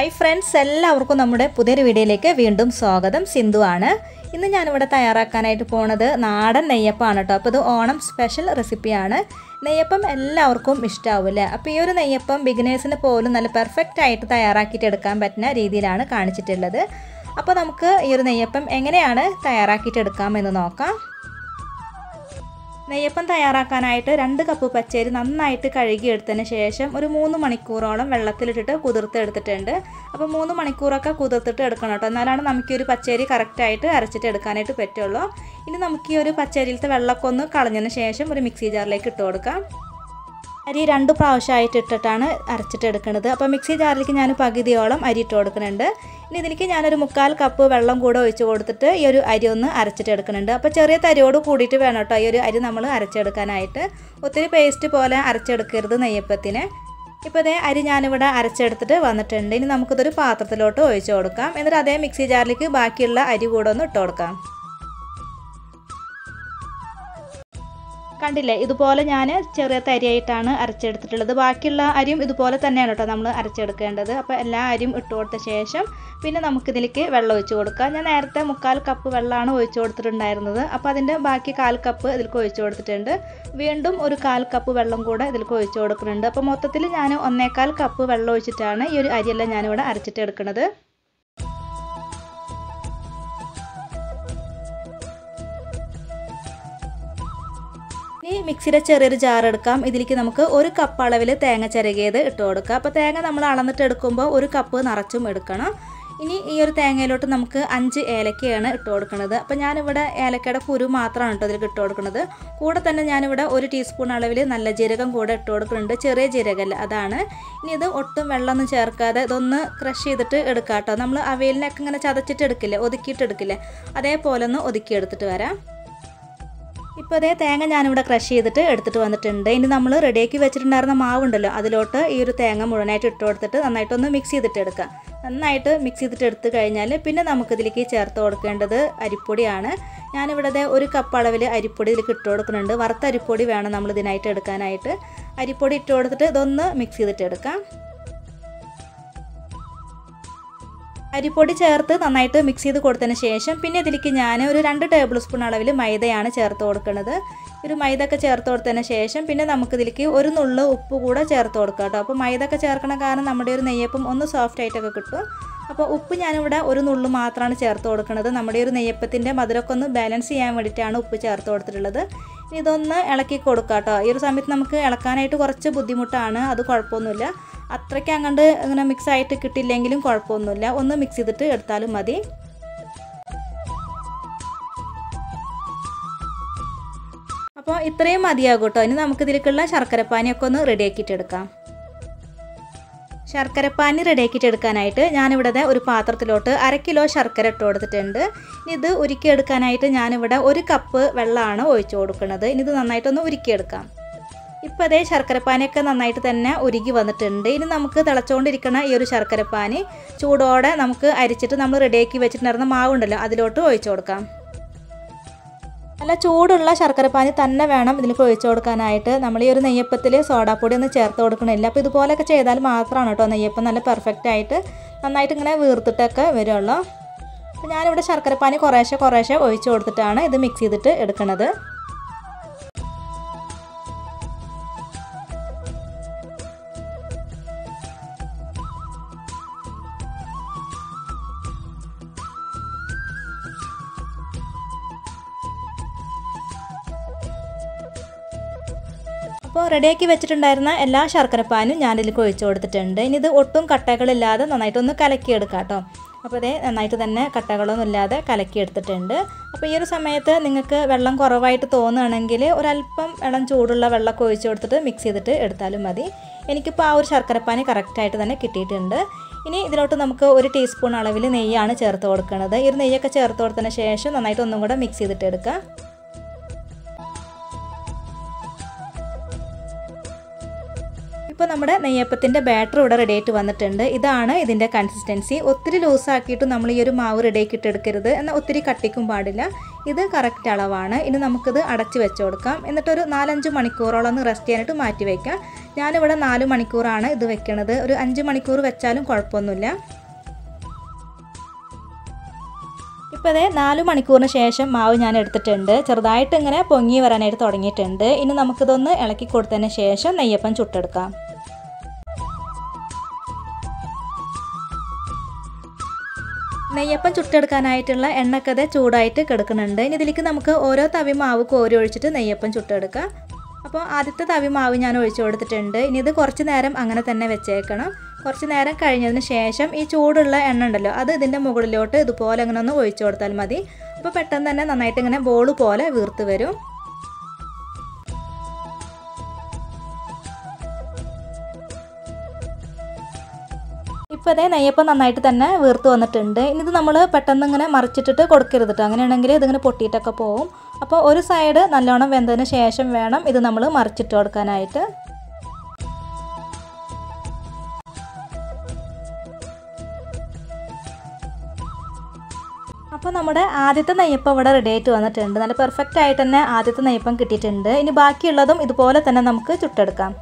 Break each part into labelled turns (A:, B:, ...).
A: Hi friends, എല്ലാവർക്കും നമ്മുടെ പുതിയൊരു വീഡിയോയിലേക്ക് വീണ്ടും സ്വാഗതം. സിന്ധു ആണ്. ഇന്ന് ഞാനിവിടെ തയ്യാറാക്കാനായിട്ട് പോണത് നാടൻ നെയ്യപ്പമാണ് കേട്ടോ. അപ്പോൾ ഇത് ഓണം സ്പെഷ്യൽ റെസിപ്പിയാണ്. നെയ്യപ്പം എല്ലാവർക്കും ഇഷ്ടാവില്ലേ? അപ്പോൾ ഈ ഒരു നെയ്യപ്പം ബിഗിനേഴ്സിന് പോലും നല്ല പെർഫെക്റ്റ് ആയിട്ട് തയ്യാറാക്കിയിട്ട് എടുക്കാൻ പറ്റുന്ന രീതിയിലാണ് കാണിച്ചിട്ടുള്ളത്. അപ്പോൾ നമുക്ക് ഈ ഒരു നെയ്യപ്പം എങ്ങനെയാണ് തയ്യാറാക്കിയിട്ട് എടുക്കാമെന്ന് നോക്കാം. നെയ്യപ്പം തയ്യാറാക്കാനായിട്ട് 2 കപ്പ് പച്ചരി നന്നായിട്ട് കഴുകിയെടുത്തതിന് ശേഷം ഒരു 3 മണിക്കൂറോളം വെള്ളത്തിലിട്ടിട്ട് കുതിർത്തെടുത്തിട്ടുണ്ട്. അപ്പോൾ 3 മണിക്കൂറൊക്കെ കുതിർത്തിട്ട് എടുക്കണം കേട്ടോ, എന്നാലാണ് നമുക്ക് ഈ ഒരു പച്ചരി കറക്റ്റായിട്ട് അരച്ചിട്ട് എടുക്കാനായിട്ട് പറ്റുള്ളൂ. ഇനി നമുക്ക് ഈ ഒരു പച്ചരിയിലത്തെ വെള്ളമൊക്കെ ഒന്ന് കളഞ്ഞതിന് ശേഷം ഒരു മിക്സി ജാറിലേക്ക് ഇട്ട് കൊടുക്കാം. അരി 2 പ്രാവശ്യമായിട്ട് ഇട്ടിട്ടാണ് അരച്ചിട്ട് എടുക്കുന്നത്. അപ്പോൾ മിക്സി ജാറിലേക്ക് ഞാൻ പകുതിയോളം അരി ഇട്ട് കൊടുക്കുന്നുണ്ട്. ഇനി ഇതിലേക്ക് ഞാനൊരു 1/4 കപ്പ് വെള്ളം കൂടെ ഒഴിച്ച് കൊടുത്തിട്ട് ഈ ഒരു അരി ഒന്ന് അരച്ചിട്ട് എടുക്കുന്നുണ്ട്. അപ്പോൾ ചെറിയ തരിയോട് കൂടിയിട്ട് വേണം കേട്ടോ ഈ ഒരു അരി നമ്മൾ അരച്ചെടുക്കാനായിട്ട്. ഒത്തിരി പേസ്റ്റ് പോലെ അരച്ചെടുക്കരുത് നെയ്യപ്പത്തിന്. ഇപ്പോൾ ഇതേ അരി ഞാനിവിടെ അരച്ചെടുത്തിട്ട് വന്നിട്ടുണ്ട്. ഇനി നമുക്കിതൊരു പാത്രത്തിലോട്ട് ഒഴിച്ച് കൊടുക്കാം. എന്നിട്ട് അതേ മിക്സി ജാറിലേക്ക് ബാക്കിയുള്ള അരി കൂടെ ഒന്ന് ഇട്ട് കൊടുക്കാം. കണ്ടില്ലേ, ഇതുപോലെ ഞാൻ ചെറിയ തരിയായിട്ടാണ് അരച്ചെടുത്തിട്ടുള്ളത്. ബാക്കിയുള്ള അരിയും ഇതുപോലെ തന്നെയാണ് കേട്ടോ നമ്മൾ അരച്ചെടുക്കേണ്ടത്. അപ്പോൾ എല്ലാ അരിയും ഇട്ട് കൊടുത്ത ശേഷം പിന്നെ നമുക്കിതിലേക്ക് വെള്ളം ഒഴിച്ച് കൊടുക്കാം. ഞാൻ നേരത്തെ 1/4 കപ്പ് വെള്ളമാണ് ഒഴിച്ച് കൊടുത്തിട്ടുണ്ടായിരുന്നത്. അപ്പോൾ അതിൻ്റെ ബാക്കി 1/4 കപ്പ് ഇതിലേക്ക് ഒഴിച്ച് കൊടുത്തിട്ടുണ്ട്. വീണ്ടും ഒരു 1/4 കപ്പ് വെള്ളം കൂടെ ഇതിലേക്ക് ഒഴിച്ച് കൊടുക്കുന്നുണ്ട്. അപ്പോൾ മൊത്തത്തിൽ ഞാൻ 1/4 കപ്പ് വെള്ളം ഒഴിച്ചിട്ടാണ് ഈ ഒരു അരിയെല്ലാം ഞാനിവിടെ അരച്ചിട്ട് എടുക്കുന്നത്. ഇനി മിക്സിയുടെ ചെറിയൊരു ജാർ എടുക്കാം. ഇതിലേക്ക് നമുക്ക് 1 കപ്പ് അളവിൽ തേങ്ങ ചിരകിയത് ഇട്ട് കൊടുക്കാം. അപ്പോൾ തേങ്ങ നമ്മൾ അളന്നിട്ട് എടുക്കുമ്പോൾ 1 കപ്പ് നിറച്ചും എടുക്കണം. ഇനി ഈ ഒരു തേങ്ങയിലോട്ട് നമുക്ക് 5 ഏലക്കയാണ് ഇട്ട് കൊടുക്കുന്നത്. അപ്പോൾ ഞാനിവിടെ ഏലക്കയുടെ കുരു മാത്രമാണ് കേട്ടോ ഇതിലേക്ക് ഇട്ട് കൊടുക്കുന്നത്. കൂടെ തന്നെ ഞാനിവിടെ 1 ടീസ്പൂൺ അളവിൽ നല്ല ജീരകം കൂടെ ഇട്ട് കൊടുക്കുന്നുണ്ട്. ചെറിയ ജീരകമല്ല, അതാണ്. ഇനി ഇത് ഒട്ടും വെള്ളമൊന്നും ചേർക്കാതെ ഇതൊന്ന് ക്രഷ് ചെയ്തിട്ട് എടുക്കാം കേട്ടോ. നമ്മൾ അവയിലിനൊക്കെ ഇങ്ങനെ ചതച്ചിട്ട് എടുക്കില്ലേ, ഒതുക്കിയിട്ട് എടുക്കില്ലേ, അതേപോലെ ഒന്ന് ഒതുക്കിയെടുത്തിട്ട് വരാം. ഇപ്പോൾ അതേ തേങ്ങ ഞാനിവിടെ ക്രഷ് ചെയ്തിട്ട് എടുത്തിട്ട് വന്നിട്ടുണ്ട്. ഇനി നമ്മൾ റെഡിയാക്കി വെച്ചിട്ടുണ്ടായിരുന്ന മാവുണ്ടല്ലോ, അതിലോട്ട് ഈ ഒരു തേങ്ങ മുഴുവനായിട്ട് ഇട്ട് കൊടുത്തിട്ട് നന്നായിട്ടൊന്ന് മിക്സ് ചെയ്തിട്ട് എടുക്കാം. നന്നായിട്ട് മിക്സ് ചെയ്തിട്ട് എടുത്തു കഴിഞ്ഞാൽ പിന്നെ നമുക്കിതിലേക്ക് ചേർത്ത് കൊടുക്കേണ്ടത് അരിപ്പൊടിയാണ്. ഞാനിവിടെ 1 കപ്പ് അളവിൽ അരിപ്പൊടി ഇതിലേക്ക് ഇട്ട് കൊടുക്കുന്നുണ്ട്. വറുത്ത അരിപ്പൊടി വേണം നമ്മൾ ഇതിനായിട്ട് എടുക്കാനായിട്ട്. അരിപ്പൊടി ഇട്ട് കൊടുത്തിട്ട് ഇതൊന്ന് മിക്സ് ചെയ്തിട്ട് എടുക്കാം. അരിപ്പൊടി ചേർത്ത് നന്നായിട്ട് മിക്സ് ചെയ്ത് കൊടുത്തതിന് ശേഷം പിന്നെ ഇതിലേക്ക് ഞാൻ ഒരു 2 ടേബിൾ സ്പൂൺ അളവിൽ മൈദയാണ് ചേർത്ത് കൊടുക്കുന്നത്. ഒരു മൈദ ഒക്കെ ചേർത്ത് കൊടുത്തതിന് ശേഷം പിന്നെ നമുക്കിതിലേക്ക് ഒരു നുള്ളു ഉപ്പ് കൂടെ ചേർത്ത് കൊടുക്കാം കേട്ടോ. അപ്പോൾ മൈദ ഒക്കെ ചേർക്കണ കാരണം നമ്മുടെ ഒരു നെയ്യപ്പം ഒന്ന് സോഫ്റ്റ് ആയിട്ടൊക്കെ കിട്ടും. അപ്പോൾ ഉപ്പ് ഞാനിവിടെ ഒരു നുള്ളു മാത്രമാണ് ചേർത്ത് കൊടുക്കുന്നത്. നമ്മുടെ ഒരു നെയ്യപ്പത്തിൻ്റെ മധുരമൊക്കെ ഒന്ന് ബാലൻസ് ചെയ്യാൻ വേണ്ടിയിട്ടാണ് ഉപ്പ് ചേർത്ത് കൊടുത്തിട്ടുള്ളത്. ഇനി ഇതൊന്ന് ഇളക്കി കൊടുക്കാം കേട്ടോ. ഈ ഒരു സമയത്ത് നമുക്ക് ഇളക്കാനായിട്ട് കുറച്ച് ബുദ്ധിമുട്ടാണ്, അത് കുഴപ്പമൊന്നുമില്ല. അത്രയ്ക്ക് അങ്ങോട്ട് ഇങ്ങനെ മിക്സ് ആയിട്ട് കിട്ടില്ലെങ്കിലും കുഴപ്പമൊന്നുമില്ല, ഒന്ന് മിക്സ് ചെയ്തിട്ട് എടുത്താലും മതി. അപ്പോൾ ഇത്രയും മതിയാകും കേട്ടോ. ഇനി നമുക്കിതിലേക്കുള്ള ശർക്കരപ്പാനിയൊക്കെ ഒന്ന് റെഡിയാക്കിയിട്ട് എടുക്കാം. ശർക്കരപ്പാനി റെഡിയാക്കിയിട്ട് എടുക്കാനായിട്ട് ഞാനിവിടെ ഒരു പാത്രത്തിലോട്ട് 1/2 കിലോ ശർക്കര ഇട്ട് കൊടുത്തിട്ടുണ്ട്. ഇനി ഇത് ഉരുക്കിയെടുക്കാനായിട്ട് ഞാനിവിടെ 1 കപ്പ് വെള്ളമാണ് ഒഴിച്ചു കൊടുക്കുന്നത്. ഇനി ഇത് നന്നായിട്ടൊന്ന് ഉരുക്കിയെടുക്കാം. ഇപ്പോൾ അതേ ശർക്കരപ്പാനിയൊക്കെ നന്നായിട്ട് തന്നെ ഉരുകി വന്നിട്ടുണ്ട്. ഇനി നമുക്ക് തിളച്ചുകൊണ്ടിരിക്കുന്ന ഈ ഒരു ശർക്കരപ്പാനി ചൂടോടെ നമുക്ക് അരിച്ചിട്ട് നമ്മൾ റെഡിയാക്കി വെച്ചിട്ടുണ്ടായിരുന്ന മാവുണ്ടല്ലോ അതിലോട്ട് ഒഴിച്ചു കൊടുക്കാം. നല്ല ചൂടുള്ള ശർക്കരപ്പാനി തന്നെ വേണം ഇതിലേക്ക് ഒഴിച്ചു കൊടുക്കാനായിട്ട്. നമ്മൾ ഈ ഒരു നെയ്യപ്പത്തിൽ സോഡാപ്പൊടി ഒന്നും ചേർത്ത് കൊടുക്കണില്ല. അപ്പോൾ ഇതുപോലെയൊക്കെ ചെയ്താൽ മാത്രമാണ് കേട്ടോ നെയ്യപ്പം നല്ല പെർഫെക്റ്റ് ആയിട്ട് നന്നായിട്ട് ഇങ്ങനെ വീർത്തിട്ടൊക്കെ വരുള്ളൂ. അപ്പോൾ ഞാനിവിടെ ശർക്കരപ്പാനി കുറേശ്ശെ ഒഴിച്ചു കൊടുത്തിട്ടാണ് ഇത് മിക്സ് ചെയ്തിട്ട് എടുക്കുന്നത്. അപ്പോൾ റെഡിയാക്കി വെച്ചിട്ടുണ്ടായിരുന്ന എല്ലാ ശർക്കരപ്പാനും ഞാനിതിലേക്ക് ഒഴിച്ച് കൊടുത്തിട്ടുണ്ട്. ഇനി ഇത് ഒട്ടും കട്ടകളില്ലാതെ നന്നായിട്ടൊന്ന് കലക്കിയെടുക്കാം കേട്ടോ. അപ്പോൾ ഇതേ നന്നായിട്ട് തന്നെ കട്ടകളൊന്നും ഇല്ലാതെ കലക്കിയെടുത്തിട്ടുണ്ട്. അപ്പോൾ ഈ ഒരു സമയത്ത് നിങ്ങൾക്ക് വെള്ളം കുറവായിട്ട് തോന്നുകയാണെങ്കിൽ ഒരല്പം ഇളം ചൂടുള്ള വെള്ളമൊക്കെ ഒഴിച്ച് കൊടുത്തിട്ട് മിക്സ് ചെയ്തിട്ട് എടുത്താലും മതി. എനിക്കിപ്പോൾ ആ ഒരു ശർക്കരപ്പാനി കറക്റ്റായിട്ട് തന്നെ കിട്ടിയിട്ടുണ്ട്. ഇനി ഇതിലോട്ട് നമുക്ക് 1 ടീസ്പൂൺ അളവിൽ നെയ്യാണ് ചേർത്ത് കൊടുക്കുന്നത്. ഈ ഒരു നെയ്യൊക്കെ ചേർത്ത് കൊടുത്തതിന് ശേഷം നന്നായിട്ട് ഒന്നും കൂടെ മിക്സ് ചെയ്തിട്ട് എടുക്കുക. ഇപ്പോൾ നമ്മുടെ നെയ്യപ്പത്തിൻ്റെ ബാറ്റർ ഇവിടെ റെഡി ആയിട്ട് വന്നിട്ടുണ്ട്. ഇതാണ് ഇതിൻ്റെ കൺസിസ്റ്റൻസി. ഒത്തിരി ലൂസാക്കിയിട്ട് നമ്മൾ ഈ ഒരു മാവ് റെഡിയാക്കിയിട്ട് എടുക്കരുത്, എന്നാൽ ഒത്തിരി കട്ടിക്കും പാടില്ല. ഇത് കറക്റ്റ് അളവാണ്. ഇനി നമുക്കിത് അടച്ച് വെച്ച് കൊടുക്കാം. എന്നിട്ടൊരു 4-5 മണിക്കൂറോളം ഒന്ന് റെസ്റ്റ് ചെയ്യാനായിട്ട് മാറ്റി വയ്ക്കാം. ഞാനിവിടെ 4 മണിക്കൂറാണ് ഇത് വെക്കണത്. ഒരു 5 മണിക്കൂർ വെച്ചാലും കുഴപ്പമൊന്നുമില്ല. ഇപ്പോൾ അതേ 4 മണിക്കൂറിന് ശേഷം മാവ് ഞാൻ എടുത്തിട്ടുണ്ട്. ചെറുതായിട്ട് ഇങ്ങനെ പൊങ്ങി വരാനായിട്ട് തുടങ്ങിയിട്ടുണ്ട്. ഇനി നമുക്കിതൊന്ന് ഇളക്കി കൊടുത്തതിന് ശേഷം നെയ്യപ്പം ചുട്ടെടുക്കാം. നെയ്യപ്പം ചുട്ടെടുക്കാനായിട്ടുള്ള എണ്ണക്കഥ ചൂടായിട്ട് കിടക്കുന്നുണ്ട്. ഇനി ഇതിലേക്ക് നമുക്ക് ഓരോ തവി മാവ് കോരി ഒഴിച്ചിട്ട് നെയ്യപ്പം ചുട്ടെടുക്കാം. അപ്പോൾ ആദ്യത്തെ തവി മാവ് ഞാൻ ഒഴിച്ചു കൊടുത്തിട്ടുണ്ട്. ഇനി ഇത് കുറച്ച് നേരം അങ്ങനെ തന്നെ വെച്ചേക്കണം. കുറച്ച് നേരം കഴിഞ്ഞതിന് ശേഷം ഈ ചൂടുള്ള എണ്ണ ഉണ്ടല്ലോ അത് ഇതിൻ്റെ മുകളിലോട്ട് ഇതുപോലെ അങ്ങനെ ഒന്ന് ഒഴിച്ചു കൊടുത്താൽ മതി. അപ്പോൾ പെട്ടെന്ന് തന്നെ നന്നായിട്ട് ഇങ്ങനെ ബോൾ പോലെ വീർത്ത് വരും. ഇപ്പോൾ അതേ നെയ്യപ്പം നന്നായിട്ട് തന്നെ വീർത്ത് വന്നിട്ടുണ്ട്. ഇനി ഇത് നമ്മൾ പെട്ടെന്ന് ഇങ്ങനെ മറിച്ചിട്ടിട്ട് കൊടുക്കരുത് കേട്ടോ. അങ്ങനെയാണെങ്കിൽ ഇതിങ്ങനെ പൊട്ടിയിട്ടൊക്കെ പോവും. അപ്പോൾ ഒരു സൈഡ് നല്ലോണം വെന്തതിന് ശേഷം വേണം ഇത് നമ്മൾ മറിച്ചിട്ട് കൊടുക്കാനായിട്ട്. അപ്പോൾ നമ്മുടെ ആദ്യത്തെ നെയ്യപ്പം ഇവിടെ റെഡി ആയിട്ട് വന്നിട്ടുണ്ട്. നല്ല പെർഫെക്റ്റ് ആയിട്ട് തന്നെ ആദ്യത്തെ നെയ്യപ്പം കിട്ടിയിട്ടുണ്ട്. ഇനി ബാക്കിയുള്ളതും ഇതുപോലെ തന്നെ നമുക്ക് ചുട്ടെടുക്കാം.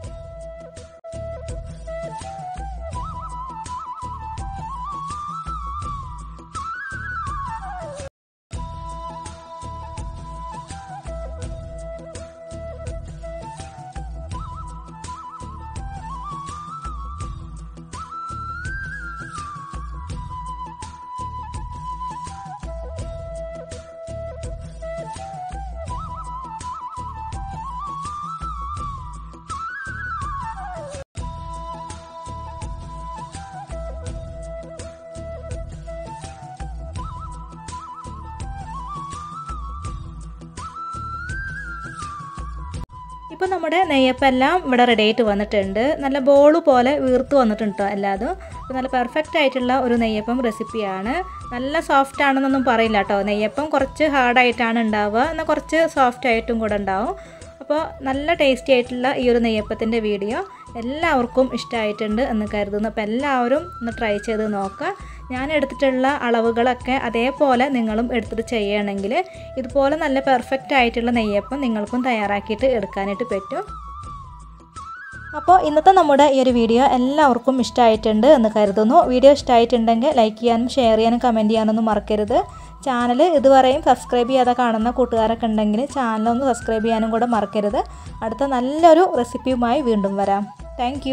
A: ഇപ്പോൾ നമ്മുടെ നെയ്യപ്പം എല്ലാം ഇവിടെ റെഡി ആയിട്ട് വന്നിട്ടുണ്ട്. നല്ല ബോൾ പോലെ വീർത്ത് വന്നിട്ടുണ്ട് കേട്ടോ എല്ലാതും. അപ്പോൾ നല്ല പെർഫെക്റ്റ് ആയിട്ടുള്ള ഒരു നെയ്യപ്പം റെസിപ്പിയാണ്. നല്ല സോഫ്റ്റ് ആണെന്നൊന്നും പറയില്ല കേട്ടോ. നെയ്യപ്പം കുറച്ച് ഹാർഡായിട്ടാണ് ഉണ്ടാവുക, എന്നാൽ കുറച്ച് സോഫ്റ്റ് ആയിട്ടും കൂടെ ഉണ്ടാവും. അപ്പോൾ നല്ല ടേസ്റ്റി ആയിട്ടുള്ള ഈ ഒരു നെയ്യപ്പത്തിൻ്റെ വീഡിയോ എല്ലാവർക്കും ഇഷ്ടമായിട്ടുണ്ട് എന്ന് കരുതുന്നു. അപ്പോൾ എല്ലാവരും ഒന്ന് ട്രൈ ചെയ്ത് നോക്കുക. ഞാൻ എടുത്തിട്ടുള്ള അളവുകളൊക്കെ അതേപോലെ നിങ്ങളും എടുത്തിട്ട് ചെയ്യണമെങ്കിൽ ഇതുപോലെ നല്ല പെർഫെക്റ്റ് ആയിട്ടുള്ള നെയ്യപ്പം നിങ്ങൾക്കും തയ്യാറാക്കിയിട്ട് എടുക്കാനായിട്ട് പറ്റും. അപ്പോൾ ഇന്നത്തെ നമ്മുടെ ഈ ഒരു വീഡിയോ എല്ലാവർക്കും ഇഷ്ടമായിട്ടുണ്ട് എന്ന് കരുതുന്നു. വീഡിയോ ഇഷ്ടമായിട്ടുണ്ടെങ്കിൽ ലൈക്ക് ചെയ്യാനും ഷെയർ ചെയ്യാനും കമൻറ്റ് ചെയ്യാനൊന്നും മറക്കരുത്. ചാനൽ ഇതുവരെയും സബ്സ്ക്രൈബ് ചെയ്യാതെ കാണുന്ന കൂട്ടുകാരൊക്കെ ഉണ്ടെങ്കിൽ ചാനലൊന്ന് സബ്സ്ക്രൈബ് ചെയ്യാനും കൂടെ മറക്കരുത്. അടുത്ത നല്ലൊരു റെസിപ്പിയുമായി വീണ്ടും വരാം. താങ്ക്